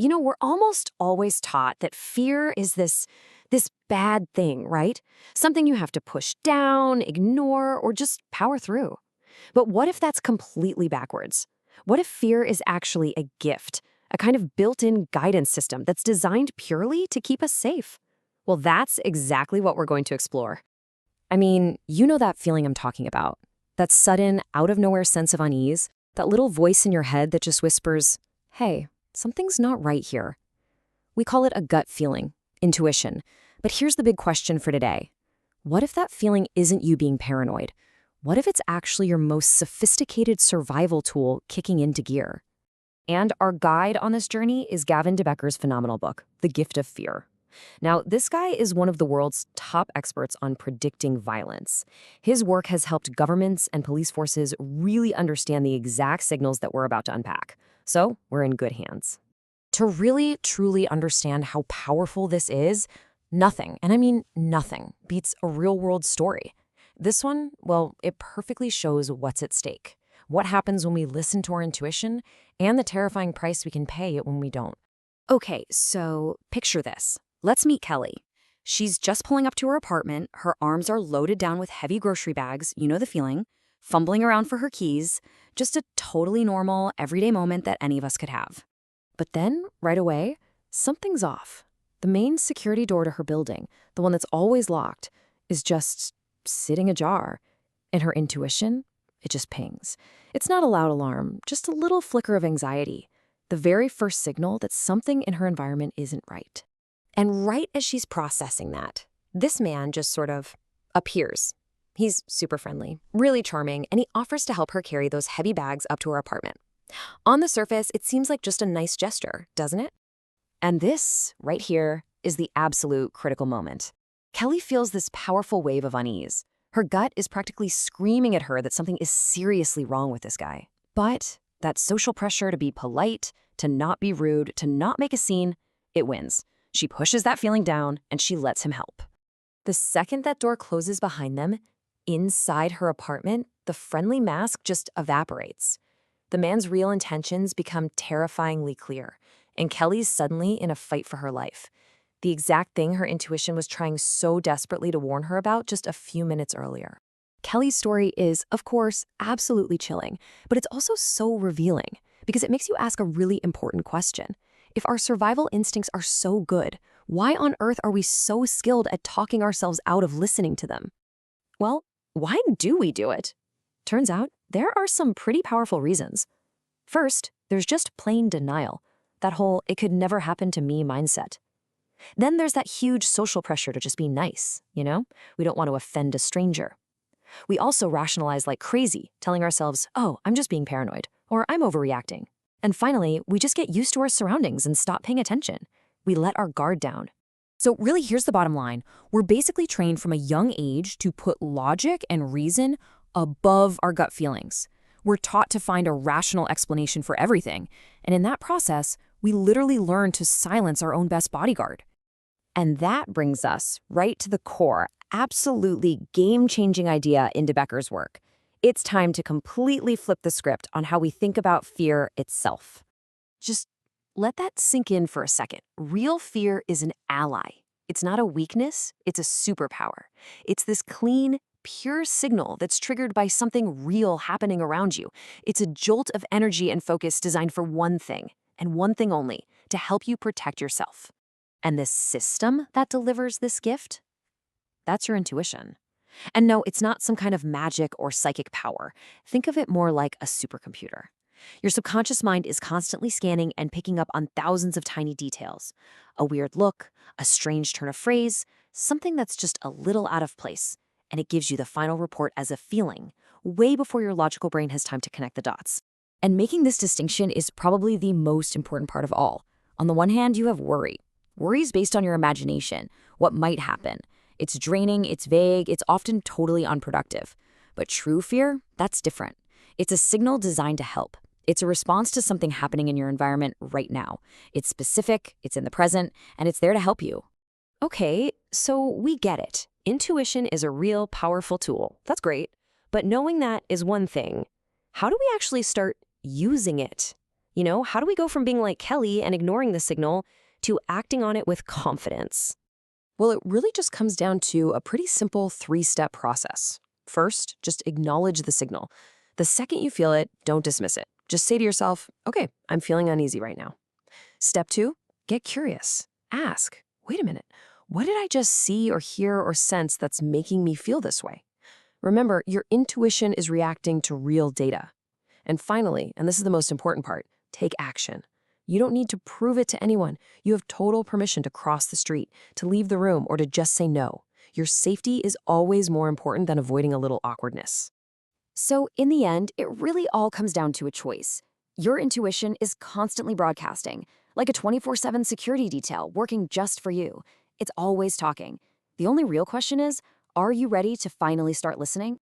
We're almost always taught that fear is this bad thing, right? Something you have to push down, ignore, or just power through. But what if that's completely backwards? What if fear is actually a gift, a kind of built-in guidance system that's designed purely to keep us safe? Well, that's exactly what we're going to explore. I mean, you know that feeling I'm talking about. That sudden, out-of-nowhere sense of unease, that little voice in your head that just whispers, hey, something's not right here. We call it a gut feeling, intuition. But here's the big question for today. What if that feeling isn't you being paranoid? What if it's actually your most sophisticated survival tool kicking into gear? And our guide on this journey is Gavin de Becker's phenomenal book, The Gift of Fear. Now, this guy is one of the world's top experts on predicting violence. His work has helped governments and police forces really understand the exact signals that we're about to unpack. So, we're in good hands. To really, truly understand how powerful this is, nothing, and I mean nothing, beats a real-world story. This one, well, it perfectly shows what's at stake, what happens when we listen to our intuition, and the terrifying price we can pay when we don't. Okay, so picture this. Let's meet Kelly. She's just pulling up to her apartment. Her arms are loaded down with heavy grocery bags, you know the feeling, fumbling around for her keys, just a totally normal, everyday moment that any of us could have. But then, right away, something's off. The main security door to her building, the one that's always locked, is just sitting ajar. And her intuition, it just pings. It's not a loud alarm, just a little flicker of anxiety. The very first signal that something in her environment isn't right. And right as she's processing that, this man just sort of appears. He's super friendly, really charming, and he offers to help her carry those heavy bags up to her apartment. On the surface, it seems like just a nice gesture, doesn't it? And this, right here, is the absolute critical moment. Kelly feels this powerful wave of unease. Her gut is practically screaming at her that something is seriously wrong with this guy. But that social pressure to be polite, to not be rude, to not make a scene, it wins. She pushes that feeling down, and she lets him help. The second that door closes behind them, inside her apartment, the friendly mask just evaporates. The man's real intentions become terrifyingly clear, and Kelly's suddenly in a fight for her life. The exact thing her intuition was trying so desperately to warn her about just a few minutes earlier. Kelly's story is, of course, absolutely chilling, but it's also so revealing because it makes you ask a really important question. If our survival instincts are so good, why on earth are we so skilled at talking ourselves out of listening to them? Well, why do we do it? Turns out, there are some pretty powerful reasons. First, there's just plain denial, that whole "it could never happen to me" mindset. Then there's that huge social pressure to just be nice, you know? We don't want to offend a stranger. We also rationalize like crazy, telling ourselves, oh, I'm just being paranoid, or I'm overreacting. And finally, we just get used to our surroundings and stop paying attention. We let our guard down. So really, here's the bottom line. We're basically trained from a young age to put logic and reason above our gut feelings. We're taught to find a rational explanation for everything. And in that process, we literally learn to silence our own best bodyguard. And that brings us right to the core, absolutely game-changing idea in de Becker's work. It's time to completely flip the script on how we think about fear itself. Just let that sink in for a second. Real fear is an ally. It's not a weakness, it's a superpower. It's this clean, pure signal that's triggered by something real happening around you. It's a jolt of energy and focus designed for one thing, and one thing only, to help you protect yourself. And this system that delivers this gift? That's your intuition. And no, it's not some kind of magic or psychic power. Think of it more like a supercomputer. Your subconscious mind is constantly scanning and picking up on thousands of tiny details. A weird look, a strange turn of phrase, something that's just a little out of place. And it gives you the final report as a feeling, way before your logical brain has time to connect the dots. And making this distinction is probably the most important part of all. On the one hand, you have worry. Worry is based on your imagination, what might happen. It's draining, it's vague, it's often totally unproductive. But true fear, that's different. It's a signal designed to help. It's a response to something happening in your environment right now. It's specific, it's in the present, and it's there to help you. Okay, so we get it. Intuition is a real powerful tool. That's great. But knowing that is one thing. How do we actually start using it? How do we go from being like Kelly and ignoring the signal to acting on it with confidence? Well, it really just comes down to a pretty simple 3-step process. First, just acknowledge the signal. The second you feel it, don't dismiss it. Just say to yourself, okay, I'm feeling uneasy right now. Step 2, get curious. Ask, wait a minute, what did I just see or hear or sense that's making me feel this way? Remember, your intuition is reacting to real data. And finally, and this is the most important part, take action. You don't need to prove it to anyone. You have total permission to cross the street, to leave the room, or to just say no. Your safety is always more important than avoiding a little awkwardness. So in the end, it really all comes down to a choice. Your intuition is constantly broadcasting, like a 24/7 security detail working just for you. It's always talking. The only real question is, are you ready to finally start listening?